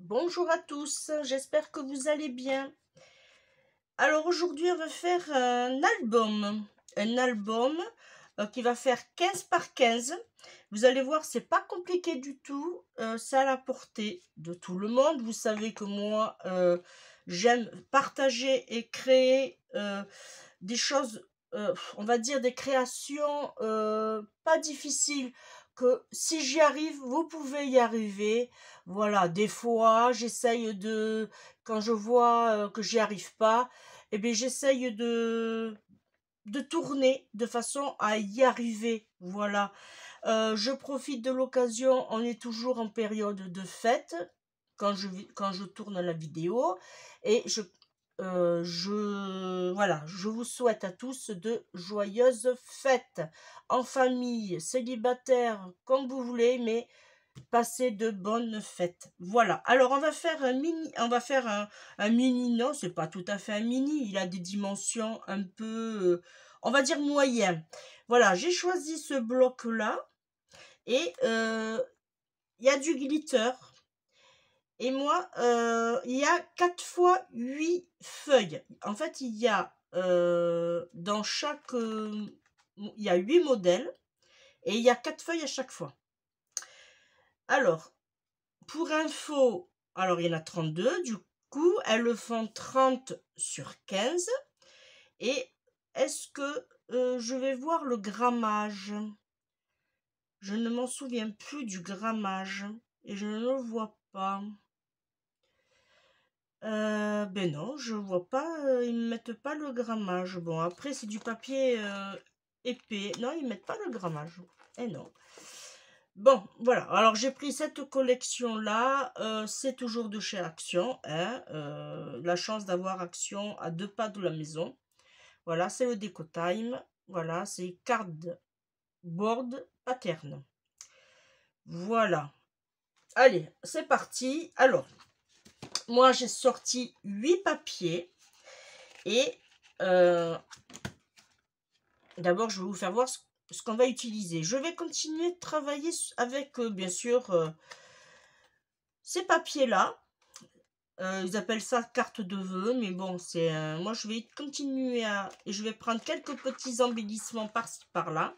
Bonjour à tous, j'espère que vous allez bien. Alors aujourd'hui on va faire un album qui va faire 15 par 15. Vous allez voir, c'est pas compliqué du tout, c'est à la portée de tout le monde. Vous savez que moi j'aime partager et créer des choses, on va dire des créations pas difficiles, que si j'y arrive, vous pouvez y arriver. Voilà, des fois, j'essaye de, quand je vois que j'y arrive pas, eh bien, j'essaye de tourner de façon à y arriver. Voilà. Je profite de l'occasion, on est toujours en période de fête quand je tourne la vidéo et voilà, je vous souhaite à tous de joyeuses fêtes en famille, célibataire, comme vous voulez, mais passez de bonnes fêtes. Voilà. Alors un mini, non, c'est pas tout à fait un mini, il a des dimensions un peu, on va dire moyen. Voilà, j'ai choisi ce bloc-là et il y a du glitter. Et moi, il y a 4 fois 8 feuilles. En fait, il y a dans chaque... il y a 8 modèles et il y a 4 feuilles à chaque fois. Alors, pour info, alors il y en a 32, du coup, elles le font 30 sur 15. Et est-ce que je vais voir le grammage? Je ne m'en souviens plus du grammage et je ne le vois pas. Ben non, je vois pas, ils ne mettent pas le grammage. Bon, après, c'est du papier épais. Non, ils mettent pas le grammage. Eh non. Bon, voilà. Alors, j'ai pris cette collection-là. C'est toujours de chez Action, hein. La chance d'avoir Action à 2 pas de la maison. Voilà, c'est le Déco Time. Voilà, c'est cardboard pattern. Voilà. Allez, c'est parti. Alors, moi, j'ai sorti 8 papiers. Et d'abord, je vais vous faire voir ce qu'on va utiliser. Je vais continuer de travailler avec, bien sûr, ces papiers-là. Ils appellent ça carte de vœux, mais bon, c'est moi, je vais continuer et je vais prendre quelques petits embellissements par-ci, par-là.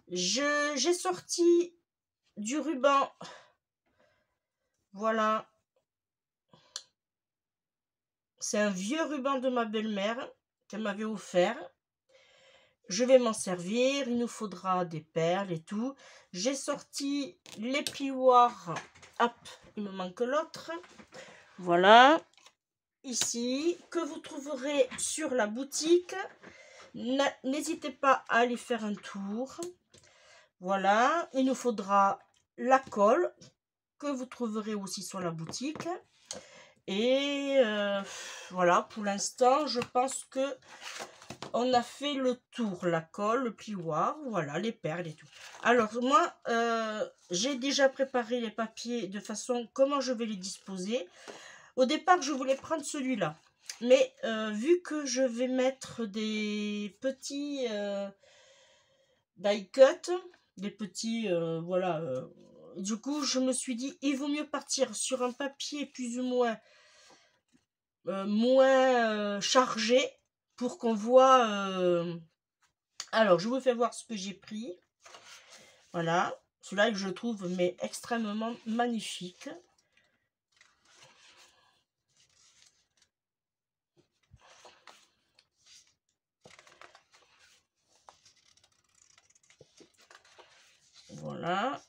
J'ai sorti du ruban. Voilà. C'est un vieux ruban de ma belle-mère qu'elle m'avait offert. Je vais m'en servir, il nous faudra des perles et tout. J'ai sorti les plioirs. Hop, il me manque l'autre. Voilà. Ici, que vous trouverez sur la boutique. N'hésitez pas à aller faire un tour. Voilà. Il nous faudra la colle que vous trouverez aussi sur la boutique. Et voilà, pour l'instant, je pense que on a fait le tour, la colle, le plioir, voilà, les perles et tout. Alors moi, j'ai déjà préparé les papiers de façon comment je vais les disposer. Au départ, je voulais prendre celui-là. Mais vu que je vais mettre des petits die cut, des petits, voilà. Du coup, je me suis dit, il vaut mieux partir sur un papier plus ou moins chargé pour qu'on voit. Alors, je vous fais voir ce que j'ai pris. Voilà, celui-là que je trouve mais extrêmement magnifique. Voilà.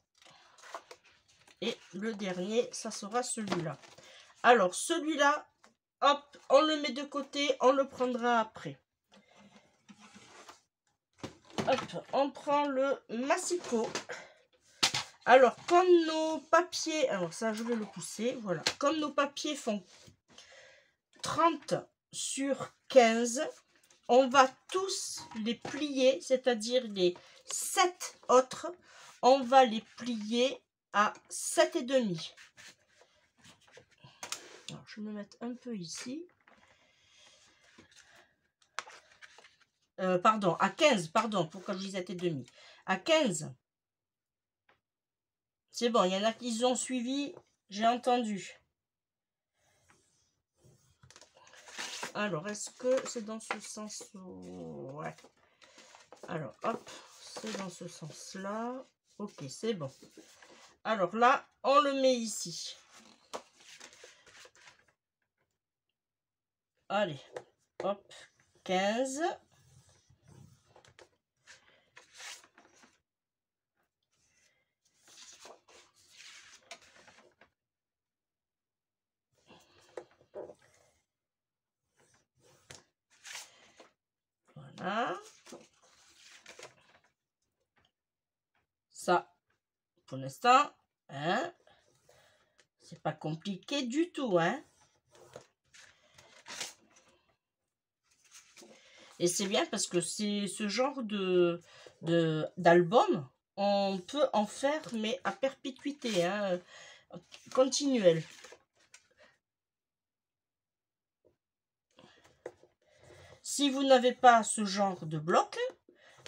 Et le dernier, ça sera celui-là. Alors, celui-là, hop, on le met de côté, on le prendra après. Hop, on prend le massicot. Alors, comme nos papiers, alors ça, je vais le pousser, voilà. Comme nos papiers font 30 sur 15, on va tous les plier, c'est-à-dire les 7 autres, on va les plier à 7,5. Alors, je vais me mettre un peu ici. Pardon, à 15, pardon, pourquoi je dis 7,5. À 15, c'est bon, il y en a qui ont suivi, J'ai entendu. Alors, est-ce que c'est dans ce sens? Ouais. Alors, hop, c'est dans ce sens-là. Ok, c'est bon. Alors là, on le met ici. Allez, hop, 15. Voilà. Ça, pour l'instant, hein, c'est pas compliqué du tout, hein. Et c'est bien parce que c'est ce genre d'album, on peut en faire, mais à perpétuité, hein, continuelle. Si vous n'avez pas ce genre de bloc,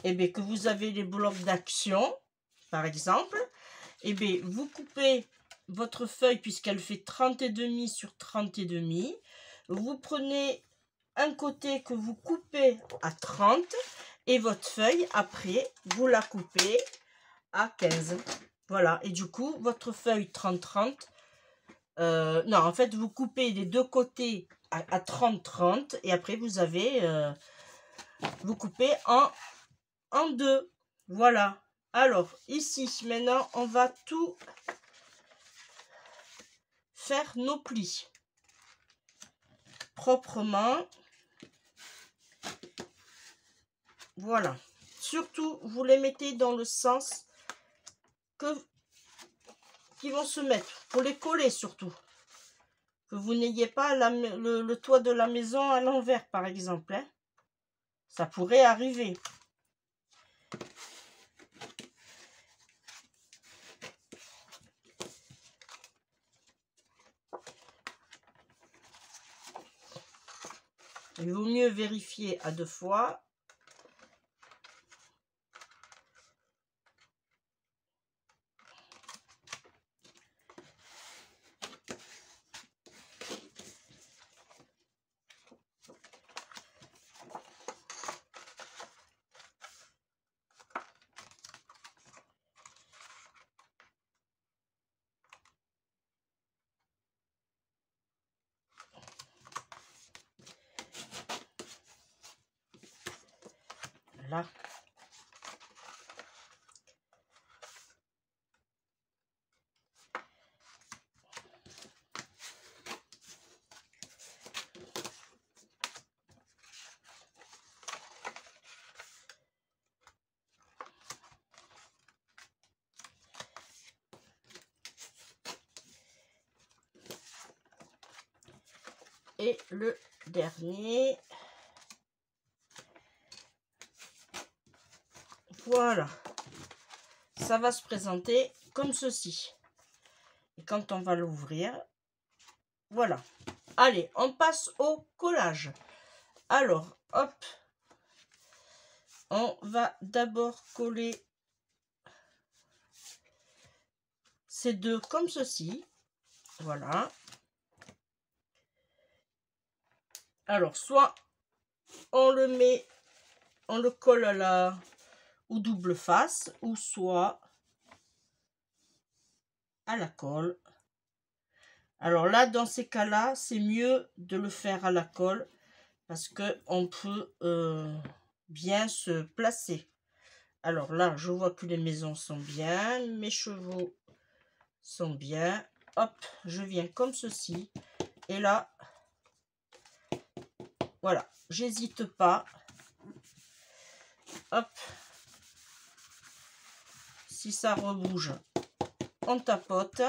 et bien que vous avez les blocs d'action, par exemple, et bien vous coupez votre feuille puisqu'elle fait 30,5 sur 30,5. Vous prenez un côté que vous coupez à 30 et votre feuille, après, vous la coupez à 15. Voilà, et du coup, votre feuille 30-30, non, en fait, vous coupez les deux côtés à 30-30 et après, vous avez, vous coupez en deux. Voilà. Alors, ici, maintenant, on va tout faire nos plis proprement. Voilà. Surtout, vous les mettez dans le sens qui vont se mettre. Pour les coller surtout. Que vous n'ayez pas le toit de la maison à l'envers, par exemple. Hein. Ça pourrait arriver. Il vaut mieux vérifier à 2 fois. Là. Et le dernier. Voilà. Ça va se présenter comme ceci. Et quand on va l'ouvrir, voilà. Allez, on passe au collage. Alors, hop. On va d'abord coller ces deux comme ceci. Voilà. Alors, soit on le met, on le colle à la ou double face, ou soit à la colle. Alors là, dans ces cas-là, c'est mieux de le faire à la colle parce que on peut bien se placer. Alors là, je vois que les maisons sont bien, mes chevaux sont bien. Hop, je viens comme ceci. Et là, voilà, j'hésite pas. Hop. Si ça rebouge, on tapote.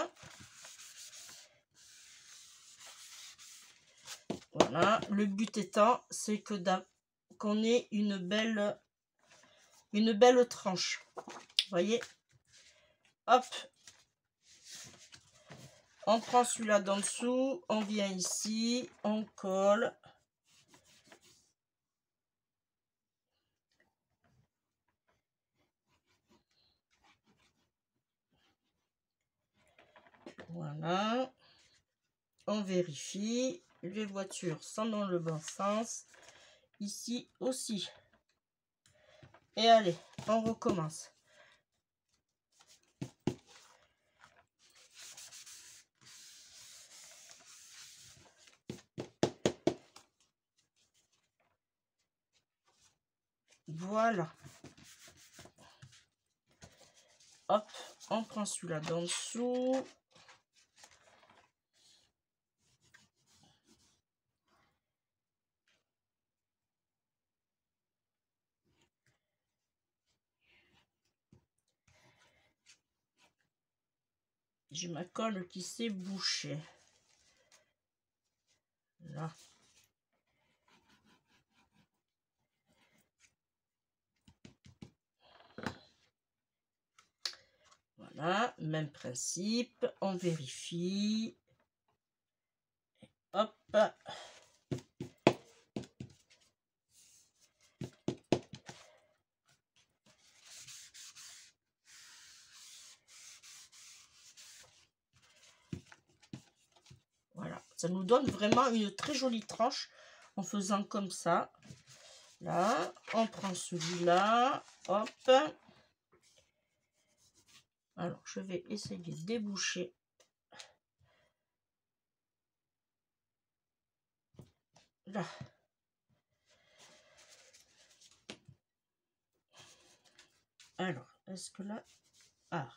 Voilà, le but étant, c'est que qu'on ait une belle tranche. Vous voyez? Hop. On prend celui-là d'en dessous, on vient ici, on colle. Voilà. On vérifie. Les voitures sont dans le bon sens. Ici aussi. Et allez, on recommence. Voilà. Hop, on prend celui-là d'en dessous. J'ai ma colle qui s'est bouchée. Là. Voilà, même principe. On vérifie. Hop. Voilà, ça nous donne vraiment une très jolie tranche en faisant comme ça. Là, on prend celui-là. Hop. Alors, je vais essayer de déboucher. Là. Alors, est-ce que là... Ah.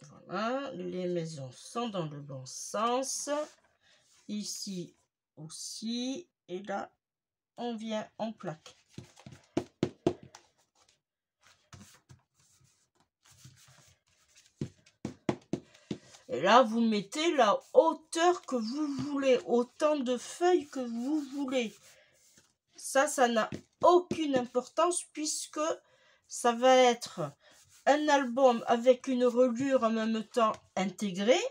Voilà, les maisons sont dans le bon sens. Ici aussi. Et là, on vient en plaque. Et là, vous mettez la hauteur que vous voulez, autant de feuilles que vous voulez. Ça n'a aucune importance puisque ça va être un album avec une reliure en même temps intégrée.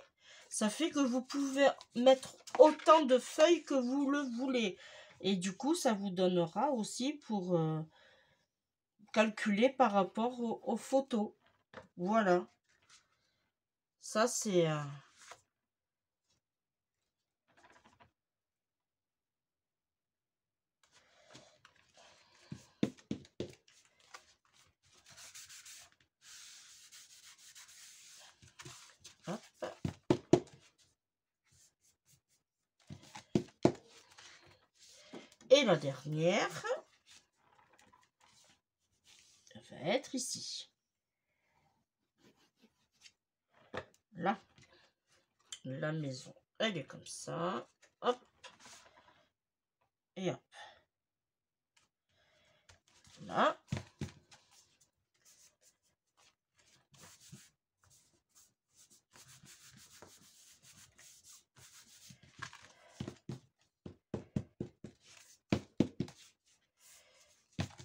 Ça fait que vous pouvez mettre autant de feuilles que vous le voulez. Et du coup, ça vous donnera aussi pour calculer par rapport aux photos. Voilà. Ça, c'est... Hop. Et la dernière va être ici. Là. La maison, elle est comme ça. Hop. Et hop. Là.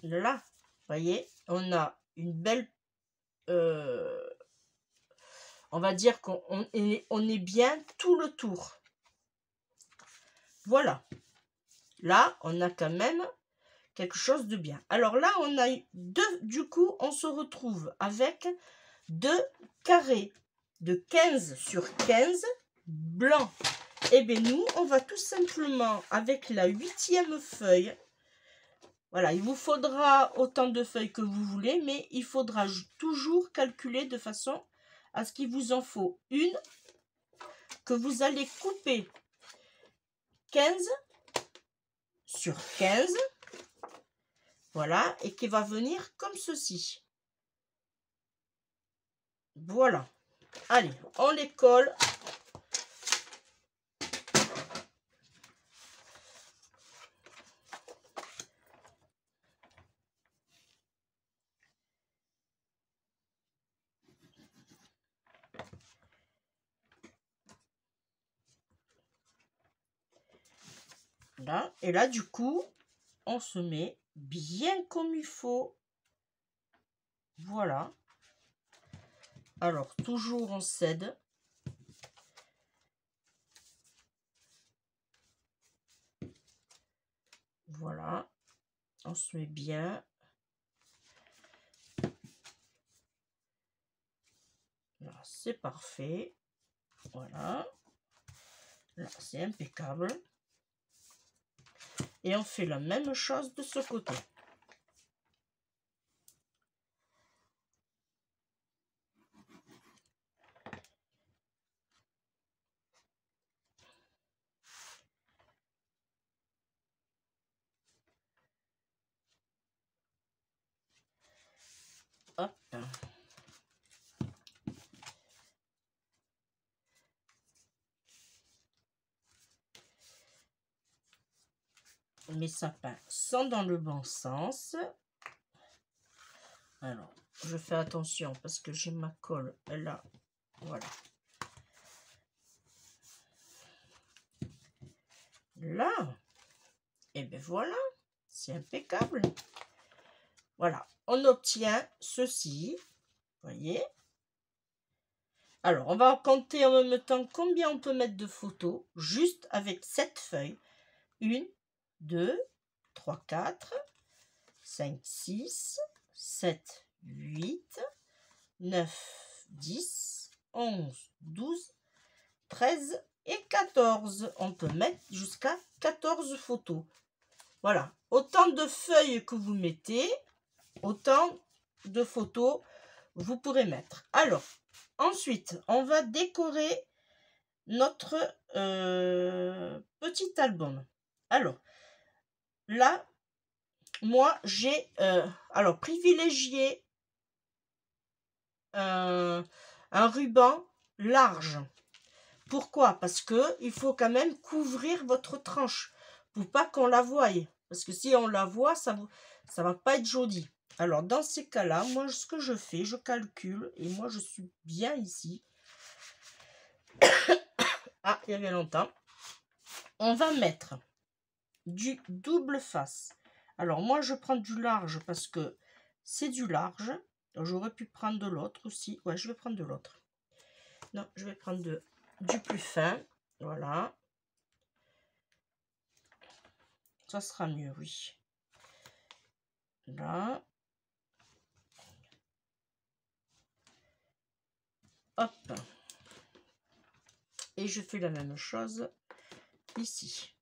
Là, voyez, on a une belle... on va dire qu'on est bien tout le tour. Voilà. Là, on a quand même quelque chose de bien. Alors là, on a deux... Du coup, on se retrouve avec deux carrés de 15 sur 15 blancs. Et bien nous, on va tout simplement, avec la 8e feuille, voilà, il vous faudra autant de feuilles que vous voulez, mais il faudra toujours calculer de façon à ce qu'il vous en faut une que vous allez couper 15 sur 15, voilà, et qui va venir comme ceci. Voilà. Allez, on les colle. Là, et là, du coup, on se met bien comme il faut. Voilà. Alors, toujours on cède. Voilà. On se met bien. c'est parfait. Voilà. Là, c'est impeccable. Et on fait la même chose de ce côté. Hop. Mes sapins sont dans le bon sens. Alors, je fais attention parce que j'ai ma colle là. Voilà. Là. Et bien voilà. C'est impeccable. Voilà. On obtient ceci. Voyez. Alors, on va compter en même temps combien on peut mettre de photos juste avec cette feuille. 1, 2, 3, 4, 5, 6, 7, 8, 9, 10, 11, 12, 13 et 14. On peut mettre jusqu'à 14 photos. Voilà. Autant de feuilles que vous mettez, autant de photos vous pourrez mettre. Alors, ensuite, on va décorer notre petit album. Alors, là, moi, j'ai alors privilégié un ruban large. Pourquoi? Parce que il faut quand même couvrir votre tranche pour pas qu'on la voie. Parce que si on la voit, ça va pas être joli. Alors, dans ces cas-là, moi, ce que je fais, je calcule. Et moi, je suis bien ici. Ah, il y avait longtemps. On va mettre du double face. Alors, moi, je prends du large parce que c'est du large. J'aurais pu prendre de l'autre aussi. Ouais, je vais prendre de l'autre. Non, je vais prendre du plus fin. Voilà. Ça sera mieux, oui. Là. Hop. Et je fais la même chose ici.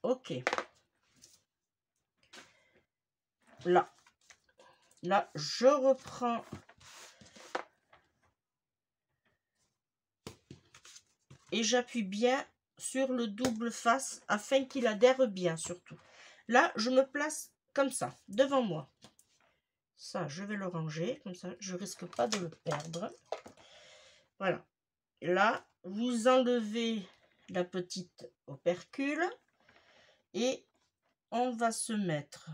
Ok. Là. Là, je reprends. Et j'appuie bien sur le double face afin qu'il adhère bien surtout. Là, je me place comme ça, devant moi. Ça, je vais le ranger, comme ça, je risque pas de le perdre. Voilà. Là, vous enlevez la petite opercule et on va se mettre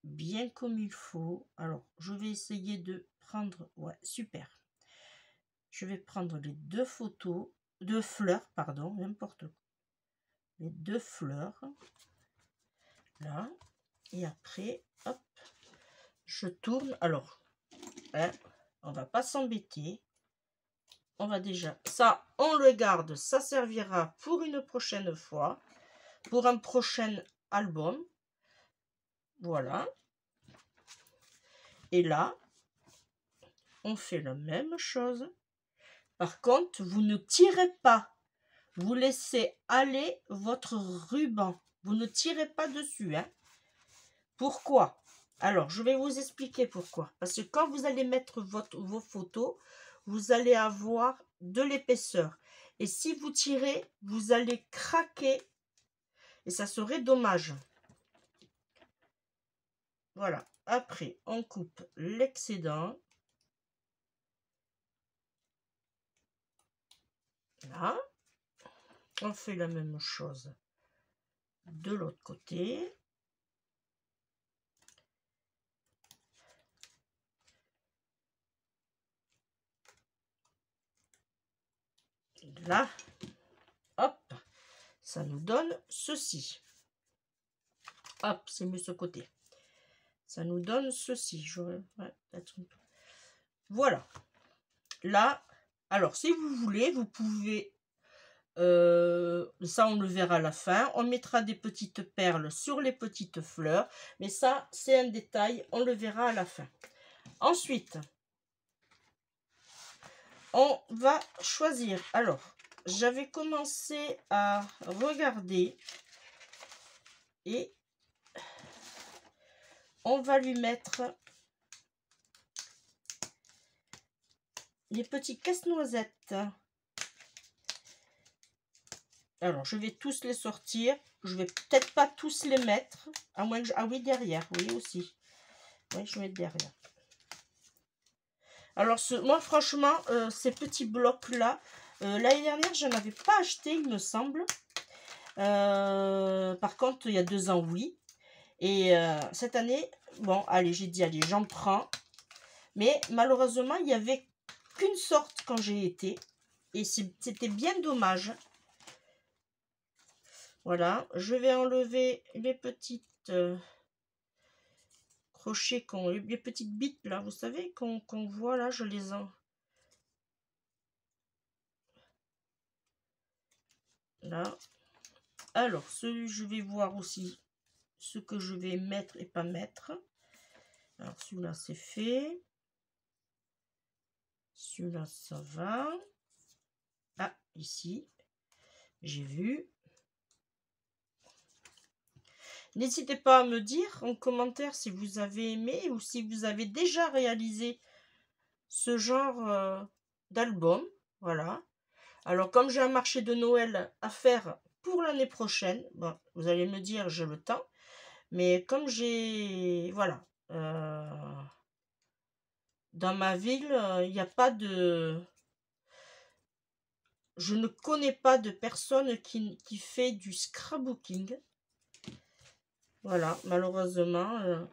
bien comme il faut. Alors, je vais essayer de prendre... Ouais, super. Je vais prendre les deux photos, deux fleurs, pardon, n'importe quoi. Les deux fleurs. Là. Et après, hop, je tourne. Alors, hein, on va pas s'embêter. On va déjà... Ça, on le garde. Ça servira pour une prochaine fois. Pour un prochain album. Voilà. Et là, on fait la même chose. Par contre, vous ne tirez pas. Vous laissez aller votre ruban. Vous ne tirez pas dessus. Hein. Pourquoi? Alors, je vais vous expliquer pourquoi. Parce que quand vous allez mettre vos photos, vous allez avoir de l'épaisseur. Et si vous tirez, vous allez craquer. Et ça serait dommage. Voilà. Après, on coupe l'excédent. Là. On fait la même chose de l'autre côté. Là, hop, ça nous donne ceci. Hop, c'est mieux ce côté. Ça nous donne ceci. Voilà. Là, alors si vous voulez, vous pouvez Ça, on le verra à la fin. On mettra des petites perles sur les petites fleurs. Mais ça, c'est un détail. On le verra à la fin. Ensuite, on va choisir. Alors, j'avais commencé à regarder. Et on va lui mettre les petits casse-noisettes. Alors, je vais tous les sortir. Je vais peut-être pas tous les mettre. À moins que ah oui, derrière. Oui, aussi. Oui, je vais mettre derrière. Alors, moi, franchement, ces petits blocs-là, l'année dernière, je n'en avais pas acheté, il me semble. Par contre, il y a 2 ans, oui. Et cette année, bon, allez, j'ai dit, allez, j'en prends. Mais malheureusement, il n'y avait qu'une sorte quand j'ai été. Et c'était bien dommage. Voilà, je vais enlever les petites crochets, les petites bites là, vous savez, qu'on voit là, je les en... Là. Alors, je vais voir aussi ce que je vais mettre et pas mettre. Alors, celui-là, c'est fait. Celui-là, ça va. Ah, ici, j'ai vu. N'hésitez pas à me dire en commentaire si vous avez aimé ou si vous avez déjà réalisé ce genre d'album. Voilà. Alors, comme j'ai un marché de Noël à faire pour l'année prochaine, bon, vous allez me dire, j'ai le temps. Mais comme j'ai... Voilà. Dans ma ville, il n'y a pas de... Je ne connais pas de personne qui fait du scrapbooking. Voilà, malheureusement.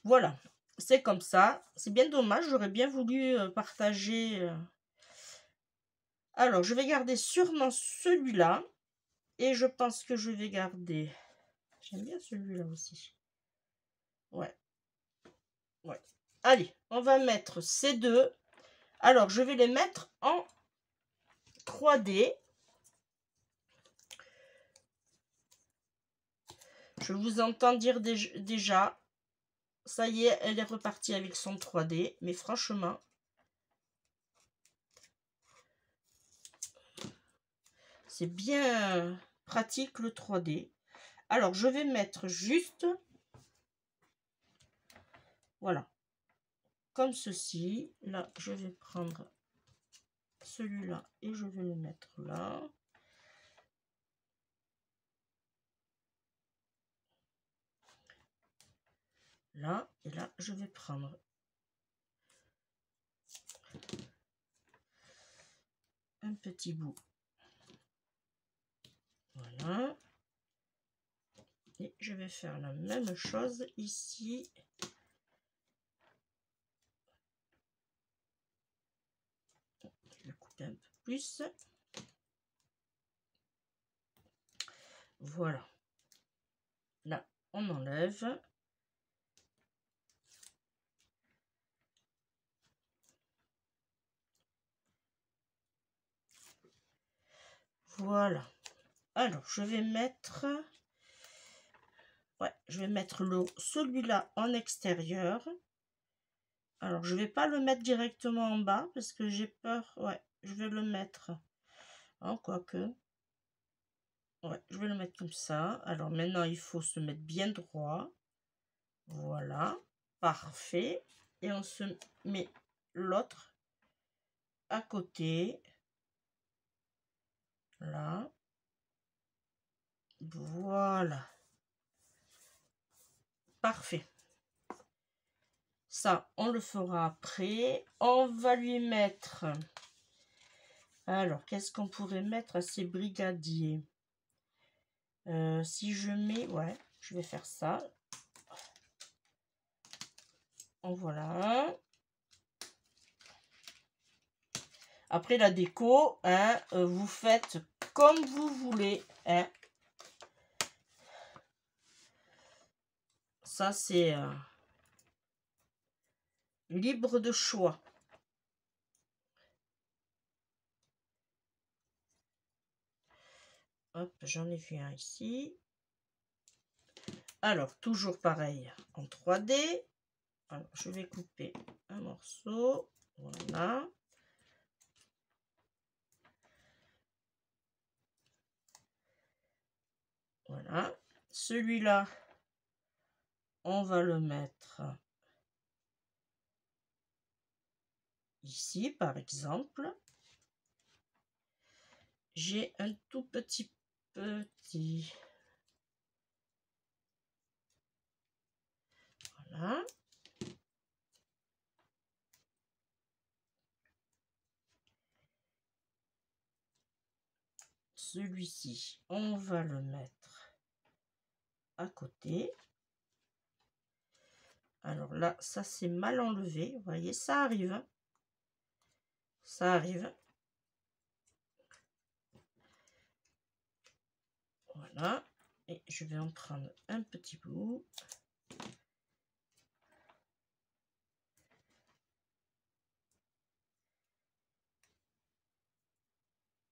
Voilà, c'est comme ça. C'est bien dommage, j'aurais bien voulu partager. Alors, je vais garder sûrement celui-là. Et je pense que je vais garder... J'aime bien celui-là aussi. Ouais. Ouais. Allez, on va mettre ces deux. Alors, je vais les mettre en 3D. Je vous entends dire déjà, ça y est, elle est repartie avec son 3D. Mais franchement, c'est bien pratique le 3D. Alors, je vais mettre juste, voilà, comme ceci. Là, je vais prendre celui-là et je vais le mettre là. Là, et là, je vais prendre un petit bout. Voilà. Et je vais faire la même chose ici. Je vais couper un peu plus. Voilà. Là, on enlève. Voilà. Alors, je vais mettre... Ouais, je vais mettre celui-là en extérieur. Alors, je vais pas le mettre directement en bas parce que j'ai peur. Ouais, je vais le mettre... Oh, quoique... Ouais, je vais le mettre comme ça. Alors, maintenant, il faut se mettre bien droit. Voilà. Parfait. Et on se met l'autre à côté. Là. Voilà. Parfait. Ça, on le fera après. On va lui mettre... Alors, qu'est-ce qu'on pourrait mettre à ces brigadiers? Si je mets... Ouais, je vais faire ça. En voilà. Après la déco, hein, vous faites comme vous voulez. Hein. Ça, c'est libre de choix. Hop, j'en ai vu un ici. Alors, toujours pareil en 3D. Alors, je vais couper un morceau. Voilà. Voilà. Celui-là, on va le mettre ici, par exemple. J'ai un tout petit. Voilà. Celui-ci, on va le mettre à côté. Alors là, ça c'est mal enlevé. Vous voyez, ça arrive. Hein. Ça arrive. Voilà. Et je vais en prendre un petit bout.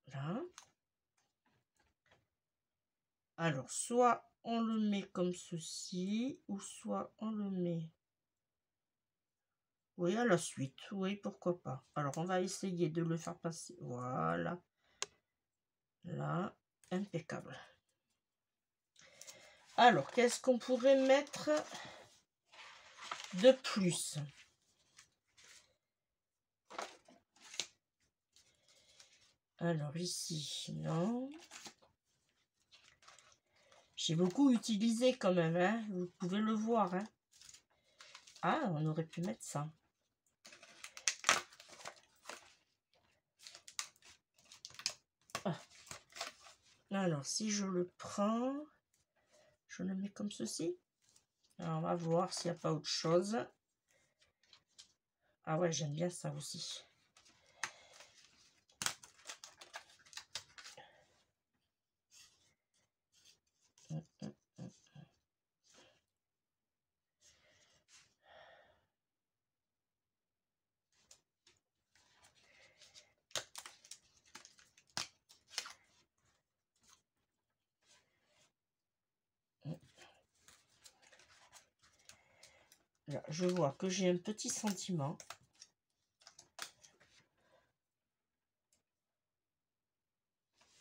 Là. Alors, soit on le met comme ceci, ou soit on le met... Oui, à la suite. Oui, pourquoi pas. Alors, on va essayer de le faire passer. Voilà. Là, impeccable. Alors, qu'est-ce qu'on pourrait mettre de plus? Alors, ici, non. J'ai beaucoup utilisé quand même, hein. Vous pouvez le voir. Hein. Ah, on aurait pu mettre ça. Ah. Alors, si je le prends, je le mets comme ceci. Alors, on va voir s'il n'y a pas autre chose. Ah ouais, j'aime bien ça aussi. Là, je vois que j'ai un petit sentiment.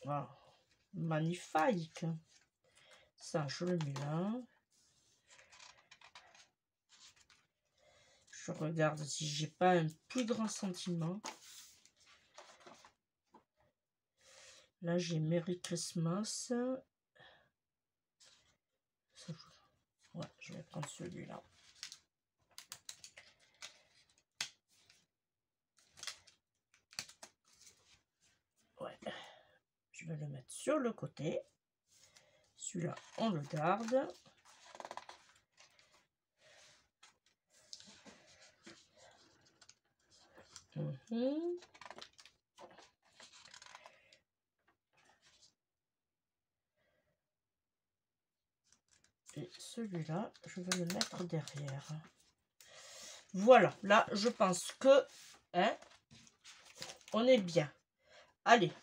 Wow. Magnifique. Ça, je le mets là. Je regarde si j'ai pas un plus grand sentiment. Là, j'ai Merry Christmas. Ouais, je vais prendre celui-là. Ouais. Je vais le mettre sur le côté. Celui-là, on le garde. Et celui-là, je vais le mettre derrière. Voilà, là, je pense que hein, on est bien. Allez,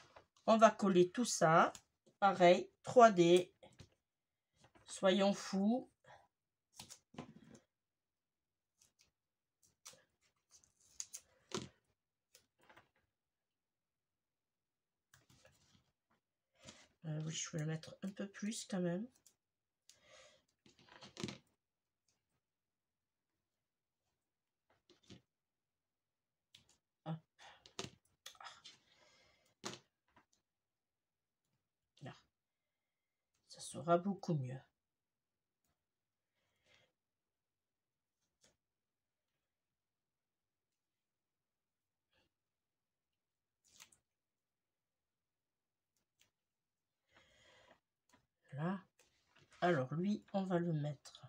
on va coller tout ça. Pareil, 3D. Soyons fous. Oui, je vais le mettre un peu plus quand même. Hop. Là. Ça sera beaucoup mieux. Là. Alors lui, on va le mettre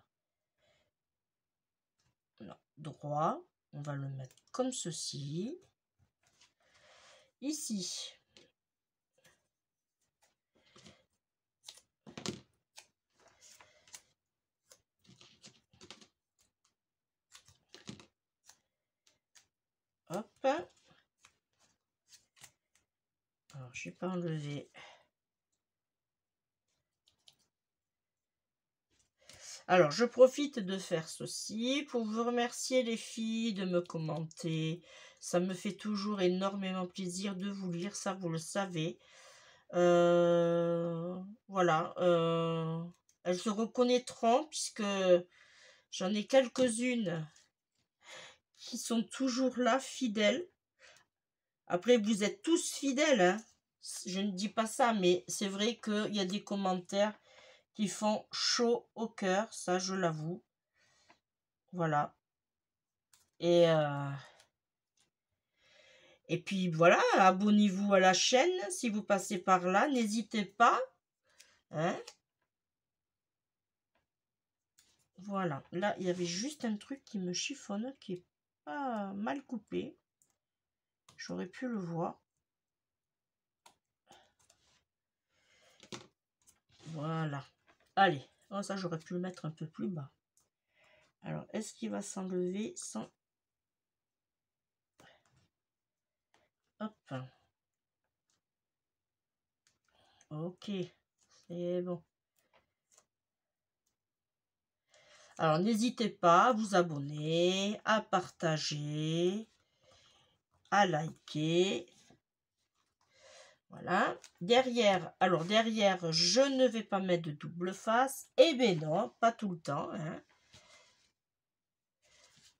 là, droit. On va le mettre comme ceci. Ici. Hop. Alors, je n'ai pas enlevé Alors, je profite de faire ceci pour vous remercier les filles de me commenter. Ça me fait toujours énormément plaisir de vous lire, ça vous le savez. Voilà. Elles se reconnaîtront puisque j'en ai quelques-unes qui sont toujours là, fidèles. Après, vous êtes tous fidèles, hein. Je ne dis pas ça, mais c'est vrai qu'il y a des commentaires qui font chaud au cœur, ça je l'avoue. Voilà. Et puis voilà, abonnez-vous à la chaîne si vous passez par là, n'hésitez pas. Hein. Voilà, là il y avait juste un truc qui me chiffonne, qui est pas mal coupé. J'aurais pu le voir. Voilà. Allez, oh, ça j'aurais pu le mettre un peu plus bas. Alors, est-ce qu'il va s'enlever sans... Hop. Ok, c'est bon. Alors, n'hésitez pas à vous abonner, à partager, à liker. Voilà. Derrière, alors derrière, je ne vais pas mettre de double face. Eh bien non, pas tout le temps. Hein.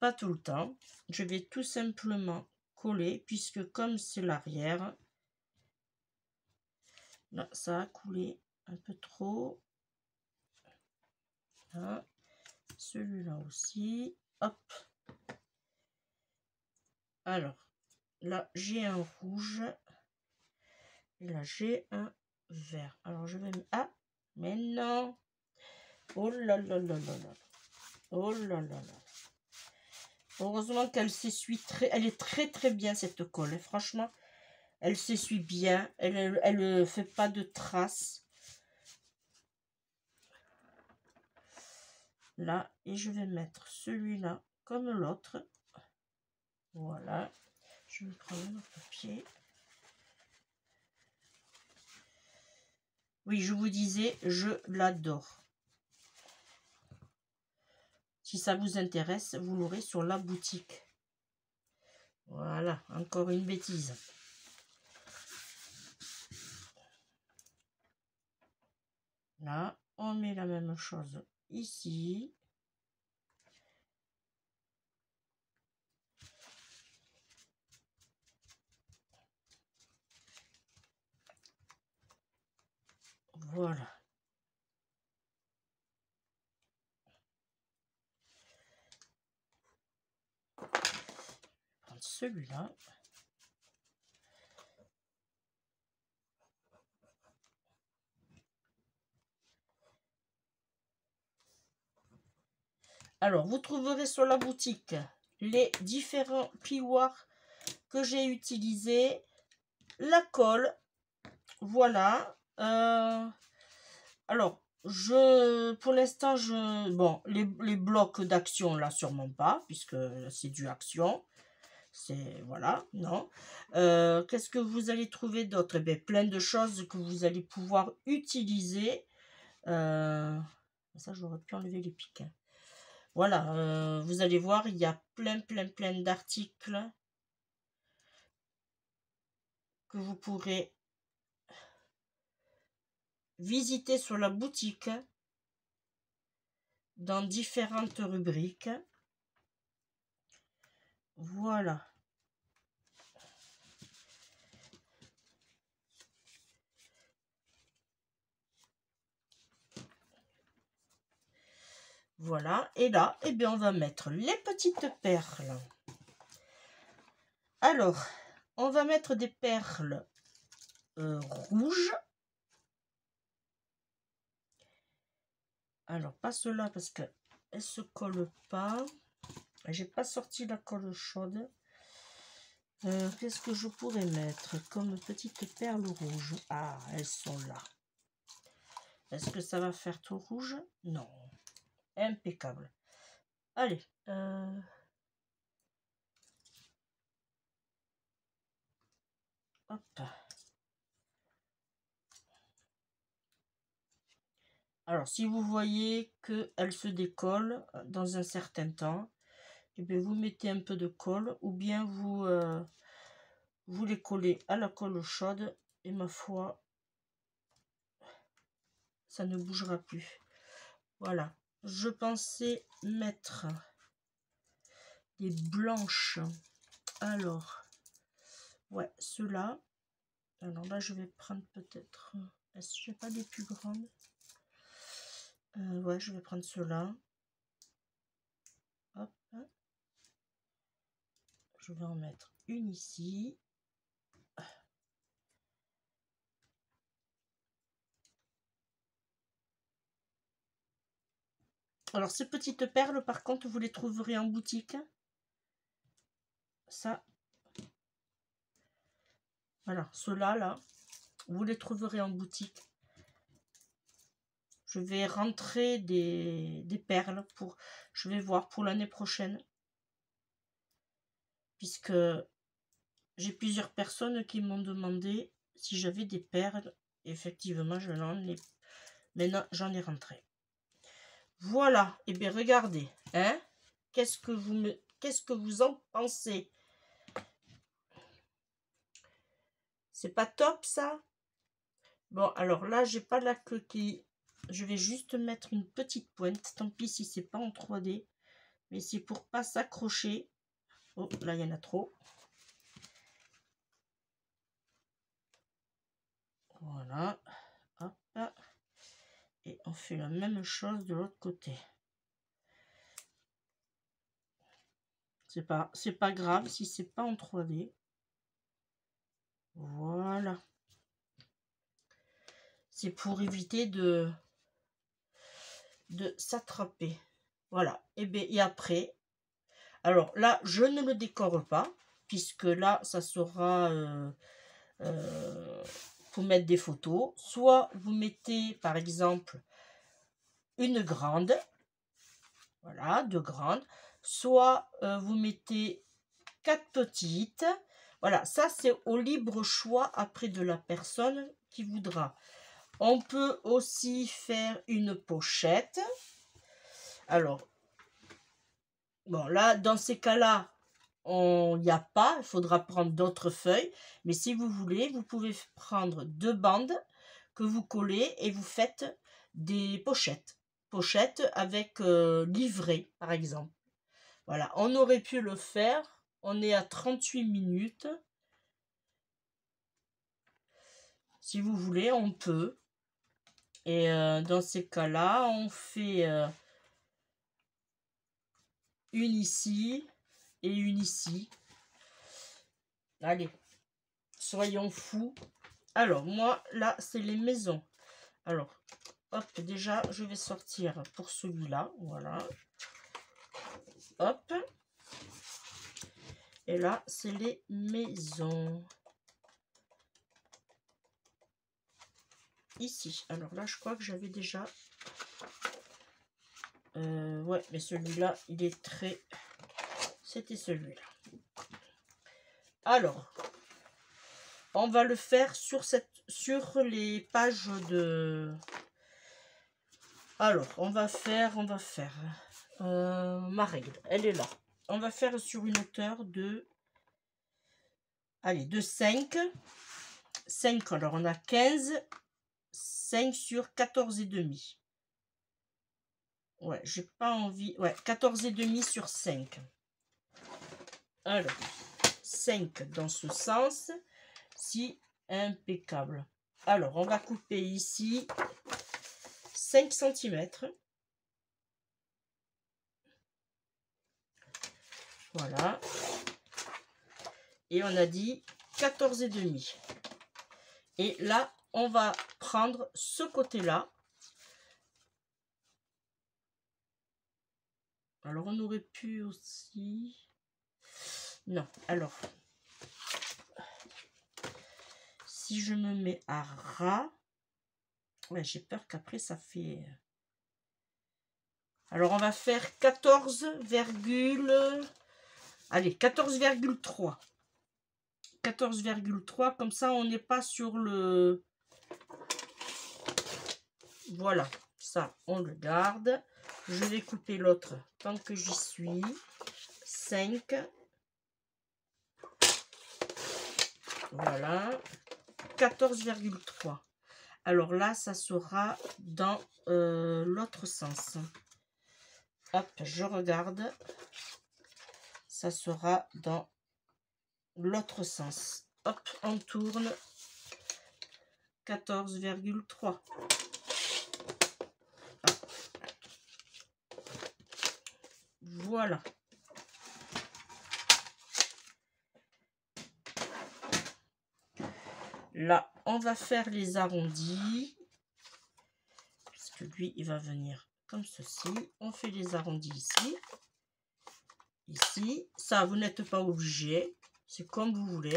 Pas tout le temps. Je vais tout simplement coller, puisque comme c'est l'arrière, là, ça a coulé un peu trop. Là. Celui-là aussi. Hop. Alors, là, j'ai un rouge. Et là, j'ai un vert. Alors, je vais... Ah, mais non. Oh là là là là là. Oh là là là. Heureusement qu'elle s'essuie très... Elle est très très bien cette colle. Franchement, elle s'essuie bien. Elle ne fait pas de traces. Là, et je vais mettre celui-là comme l'autre. Voilà. Je vais prendre un papier. Oui, je vous disais, je l'adore. Si ça vous intéresse, vous l'aurez sur la boutique. Voilà, encore une bêtise. Là, on met la même chose ici. Voilà. Prendre celui-là. Alors, vous trouverez sur la boutique les différents plioirs que j'ai utilisés, la colle, voilà. Alors, pour l'instant, bon, les blocs d'action, là, sûrement pas, puisque c'est du action. C'est, voilà, non. Qu'est-ce que vous allez trouver d'autre? Eh bien, plein de choses que vous allez pouvoir utiliser. Ça, j'aurais pu enlever les pics. Hein. Voilà, vous allez voir, il y a plein d'articles que vous pourrez visiter sur la boutique dans différentes rubriques. Voilà. Voilà, et là, eh bien, on va mettre les petites perles. Alors, on va mettre des perles rouges. Alors, pas ceux-là parce qu'elles ne se collent pas. J'ai pas sorti la colle chaude. Qu'est-ce que je pourrais mettre comme petites perles rouges? Ah, elles sont là. Est-ce que ça va faire tout rouge? Non. Impeccable. Allez. Hop. Alors, si vous voyez qu'elle se décolle dans un certain temps, et bien vous mettez un peu de colle ou bien vous les collez à la colle chaude et ma foi, ça ne bougera plus. Voilà, je pensais mettre des blanches. Alors, ouais, ceux-là. Alors là, je vais prendre peut-être... Est-ce que j'ai pas des plus grandes? Ouais, je vais prendre ceux-là. Hop. Je vais en mettre une ici. Alors, ces petites perles, par contre, vous les trouverez en boutique. Ça. Voilà, ceux-là, là, vous les trouverez en boutique. Je vais rentrer des perles pour... Je vais voir pour l'année prochaine. Puisque j'ai plusieurs personnes qui m'ont demandé si j'avais des perles. Effectivement, je n'en ai... Maintenant, j'en ai rentré. Voilà. Et bien, regardez. Hein? Qu'est-ce que vous en pensez? C'est pas top, ça? Bon, alors là, j'ai pas la coquille. Je vais juste mettre une petite pointe. Tant pis si c'est pas en 3D. Mais c'est pour pas s'accrocher. Oh, là, il y en a trop. Voilà. Hop. Et on fait la même chose de l'autre côté. C'est pas grave si c'est pas en 3D. Voilà. C'est pour éviter de s'attraper. Voilà. Et après, alors là, je ne le décore pas, puisque là, ça sera pour mettre des photos. Soit vous mettez, par exemple, une grande, voilà, 2 grandes, soit vous mettez 4 petites. Voilà, ça c'est au libre choix après de la personne qui voudra. On peut aussi faire une pochette. Alors, bon là, dans ces cas-là, il n'y a pas, il faudra prendre d'autres feuilles. Mais si vous voulez, vous pouvez prendre 2 bandes que vous collez et vous faites des pochettes. Pochettes avec livret, par exemple. Voilà, on aurait pu le faire. On est à 38 minutes. Si vous voulez, on peut. Et dans ces cas-là, on fait une ici et une ici. Allez, soyons fous. Alors, moi, là, c'est les maisons. Alors, hop, déjà, je vais sortir pour celui-là. Voilà. Hop. Et là, c'est les maisons. Ici. Alors là, je crois que j'avais déjà... ouais, mais celui-là, il est très... C'était celui-là. Alors, on va le faire sur les pages de... Alors, on va faire ma règle. Elle est là. On va faire sur une hauteur de... Allez, de 5. 5, alors on a 15. 5 sur 14,5. Ouais, j'ai pas envie... Ouais, 14,5 sur 5. Alors, 5 dans ce sens. Si, impeccable. Alors, on va couper ici 5 cm. Voilà. Et on a dit 14,5. Et là, on va prendre ce côté-là. Alors, on aurait pu aussi... Non, alors... Si je me mets à ras... Ouais, j'ai peur qu'après, ça fait... Alors, on va faire 14, allez, 14,3. 14,3, comme ça, on n'est pas sur le... Voilà. Ça, on le garde. Je vais couper l'autre tant que j'y suis. 5. Voilà. 14,3. Alors là, ça sera dans l'autre sens. Hop, je regarde. Ça sera dans l'autre sens. Hop, on tourne. 14,3. Voilà. Là, on va faire les arrondis. Parce que lui, il va venir comme ceci. On fait les arrondis ici. Ici. Ça, vous n'êtes pas obligé. C'est comme vous voulez.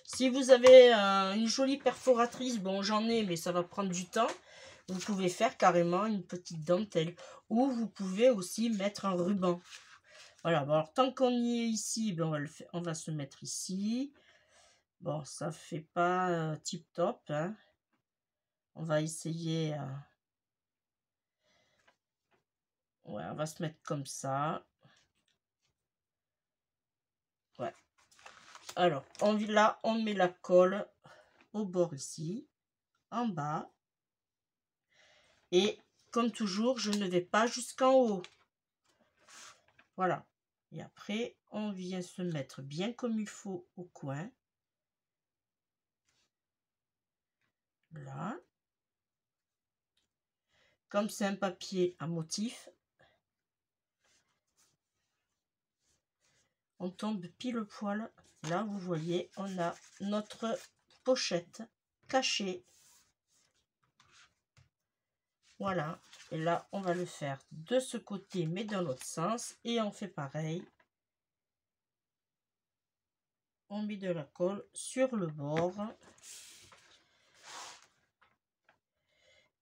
Si vous avez une jolie perforatrice, bon, j'en ai, mais ça va prendre du temps. Vous pouvez faire carrément une petite dentelle. Ou vous pouvez aussi mettre un ruban. Voilà, bon, alors tant qu'on y est ici, ben, on va se mettre ici. Bon, ça fait pas tip top, hein. On va essayer. Ouais, on va se mettre comme ça. Ouais. Alors, là, on met la colle au bord ici, en bas. Et comme toujours, je ne vais pas jusqu'en haut. Voilà. Et après, on vient se mettre bien comme il faut au coin. Là. Comme c'est un papier à motif, on tombe pile poil. Là, vous voyez, on a notre pochette cachée. Voilà. Et là, on va le faire de ce côté, mais dans l'autre sens. Et on fait pareil. On met de la colle sur le bord.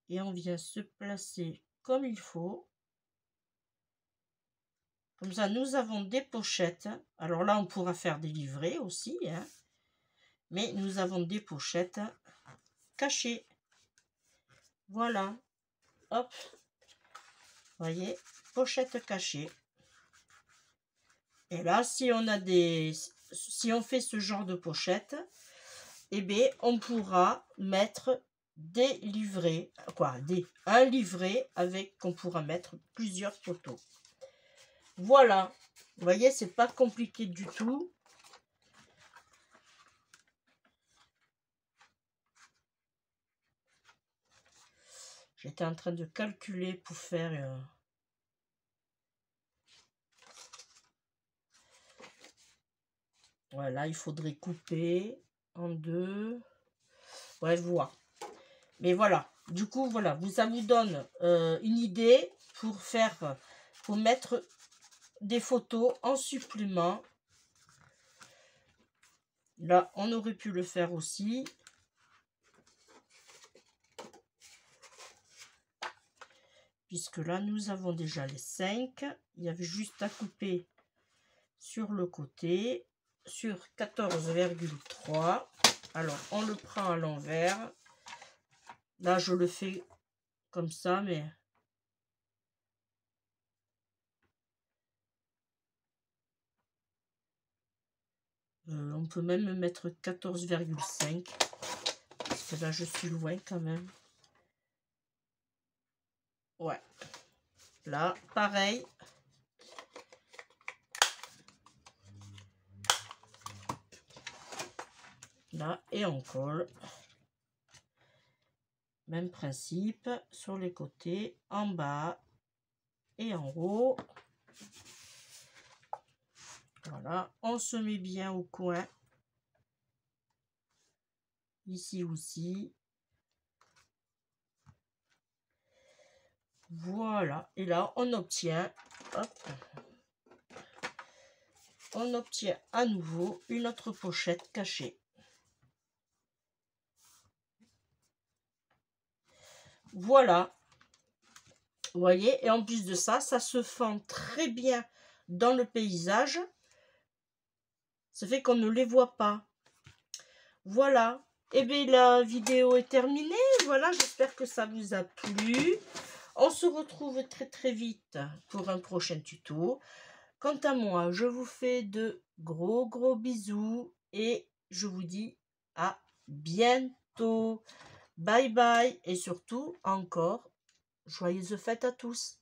Et on vient se placer comme il faut. Comme ça, nous avons des pochettes. Alors là, on pourra faire des livrets aussi, hein. Mais nous avons des pochettes cachées. Voilà. Hop. Voyez, pochette cachée. Et là, si on fait ce genre de pochette, eh bien, on pourra mettre des livrets, un livret avec qu'on pourra mettre plusieurs photos. Voilà, vous voyez, c'est pas compliqué du tout. J'étais en train de calculer pour faire voilà, il faudrait couper en deux. Ouais, voir. Mais voilà, du coup, voilà, ça vous donne une idée pour mettre des photos en supplément. Là, on aurait pu le faire aussi. Puisque là, nous avons déjà les 5. Il y avait juste à couper sur le côté, sur 14,3. Alors, on le prend à l'envers. Là, je le fais comme ça, mais... on peut même mettre 14,5. Parce que là, je suis loin quand même. Ouais. Là, pareil. Là, et on colle. Même principe sur les côtés, en bas et en haut. Voilà, on se met bien au coin. Ici aussi. Voilà, et là on obtient, hop, on obtient à nouveau une autre pochette cachée. Voilà, vous voyez, et en plus de ça, ça se fend très bien dans le paysage. Ça fait qu'on ne les voit pas. Voilà, Et bien, la vidéo est terminée. Voilà, j'espère que ça vous a plu. On se retrouve très très vite pour un prochain tuto. Quant à moi, je vous fais de gros bisous et je vous dis à bientôt. Bye bye et surtout encore, joyeuses fêtes à tous.